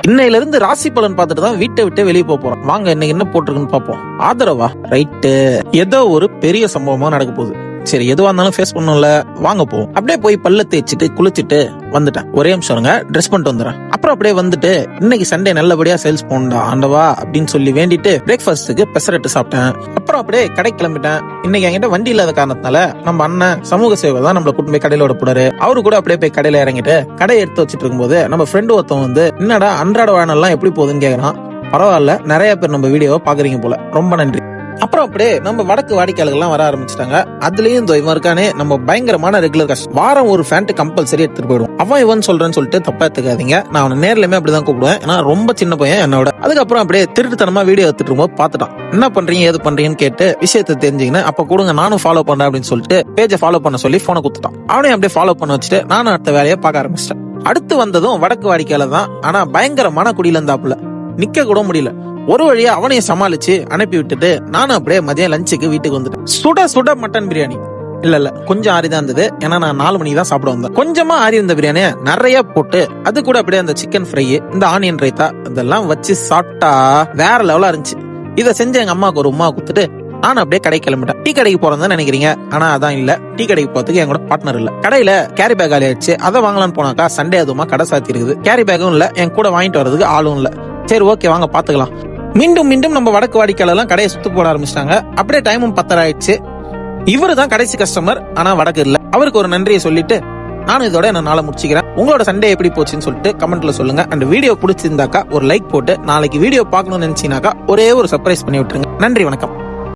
இன்னையில இருந்து ராசி பலன் பார்த்துட்டு தான் வீட்டை விட்டு வெளியே போறோம். வாங்க இன்னைக்கு என்ன போட்டிருக்குன்னு பார்ப்போம். ஆதரவா ரைட்டு, ஏதோ ஒரு பெரிய சம்பவமா நடக்க போகுது. சரி, எதுவா இருந்தாலும் ஃபேஸ் பண்ணணும்ல, வாங்க போவோம். அப்படியே போய் பல்ல தேய்ச்சிட்டு குளிச்சுட்டு வந்துட்டேன். ஒரே நிமிஷம் இருங்க, ட்ரெஸ் பண்ணிட்டு வந்துடுறேன். அப்புறம் அப்படியே வந்துட்டு இன்னைக்கு சண்டே நல்லபடியா சேல்ஸ் போண்டா ஆண்டவா அப்படின்னு சொல்லி வேண்டிட்டு பிரேக்ஃபாஸ்ட்டுக்கு பெசரட்டு சாப்பிட்டேன். அப்புறம் அப்படியே கடை கிளம்பிட்டேன். இன்னைக்கு என்கிட்ட வண்டி இல்லாத காரணத்தினால நம்ம அண்ணன் சமூக சேவை தான் நம்மள கூட்டு போய் கடையில விட போறாரு. அவரு கூட அப்படியே போய் கடையில இறங்கிட்டு கடையை எடுத்து வச்சிட்டு இருக்கும்போது நம்ம ஃப்ரெண்டு ஒருத்தவங்க வந்து என்னடா அன்றாட வாழ்நாள்லாம் எப்படி போகுதுன்னு கேக்குறான். பரவாயில்ல, நிறைய பேர் நம்ம வீடியோவை பாக்குறீங்க போல, ரொம்ப நன்றி. அப்புறம் அப்படியே நம்ம வடக்கு வாடிக்கையாளர்கள்லாம் வர ஆரம்பிச்சிட்டாங்க. அதுலயும் இவன் இருக்கானே நம்ம பயங்கரமான ரெகுலர் கஸ்டமர். வாரம் ஒரு ஃபேண்ட் கம்பல்சரி எடுத்துட்டு போயிடும். அவன் இவன் சொல்றேன்னு சொல்லிட்டு தப்பா எடுத்துக்காதீங்க. நான் அவனை நேர்லயுமே அப்படிதான் கூப்பிடுவேன். ஏன்னா ரொம்ப சின்ன பையன் என்னோட. அதுக்கப்புறம் அப்படியே திருட்டுத்தனமா வீடியோ எடுத்துட்டு இருக்கும்போது பாத்துட்டான். என்ன பண்றீங்க ஏது பண்றீங்கன்னு கேட்டு விஷயத்தை தெரிஞ்சுக்கின்னு அப்ப கொடுங்க நானும் ஃபாலோ பண்றேன் அப்படின்னு சொல்லிட்டு பேஜை ஃபாலோ பண்ண சொல்லி போனை குத்துட்டான். அவனையும் அப்படியே ஃபாலோ பண்ண வச்சுட்டு நானும் அடுத்த வேலையை பார்க்க ஆரம்பிச்சிட்டேன். அடுத்து வந்ததும் வடக்கு வாடிக்கையாளர் தான். ஆனா பயங்கரமான குடியில இருந்தாப்புல, நிக்க கூட முடியல. ஒரு வழியா அவனையும் சமாளிச்சு அனுப்பி விட்டுட்டு நானும் அப்படியே மதியம் லஞ்சுக்கு வீட்டுக்கு வந்துட்டேன். சுட சுட மட்டன் பிரியாணி. இல்ல கொஞ்சம் ஆறிதான் இருந்தது. ஏன்னா நான் 4 மணிக்கு தான் சாப்பிட வந்தேன். கொஞ்சமா ஆறி இருந்த பிரியாணியை நிறைய போட்டு அது கூட அப்படியே அந்த சிக்கன் ஃப்ரை, இந்த ஆனியன் ரைத்தா இதெல்லாம் வச்சு சாப்பிட்டா வேற லெவலா இருந்துச்சு. இதை செஞ்ச எங்க அம்மாவுக்கு ஒரு உமா குத்துட்டு நானும் அப்படியே கடைக்கு கிளம்பிட்டேன். டீ கடைக்கு போறேன்னு நினைக்கிறீங்க, ஆனா அதான் இல்ல. டீ கடைக்கு போறதுக்கு என் கூட பார்ட்னர் இல்ல. கடையில கேரி பேக் காலி ஆயிடுச்சு. அதை வாங்கலான்னு போனாக்கா சண்டே அதுமா கடை சாத்தி இருக்குது. கேரி பேக்கும் இல்ல, என் கூட வாங்கிட்டு வர்றதுக்கு ஆளும் இல்ல. சரி ஓகே வாங்க பாத்துக்கலாம். மீண்டும் நம்ம வடக்கு வாடிக்கையாளர்லாம் கடையை சுத்து போட ஆரம்பிச்சிட்டாங்க. அப்படியே டைமும் 10 ஆயிடுச்சு. இவரு தான் கடைசி கஸ்டமர், ஆனா வடக்கு இல்ல. அவருக்கு ஒரு நன்றியை சொல்லிட்டு நானும் இதோட என்ன நாளை முடிச்சுக்கிறேன். உங்களோட சண்டே எப்படி போச்சுன்னு சொல்லிட்டு கமெண்ட்ல சொல்லுங்க. அந்த வீடியோ பிடிச்சிருந்தாக்கா ஒரு லைக் போட்டு நாளைக்கு வீடியோ பார்க்கணும்னு நினைச்சீங்கன்னாக்கா ஒரே ஒரு சர்ப்ரைஸ் பண்ணி விட்டுருங்க. நன்றி, வணக்கம்.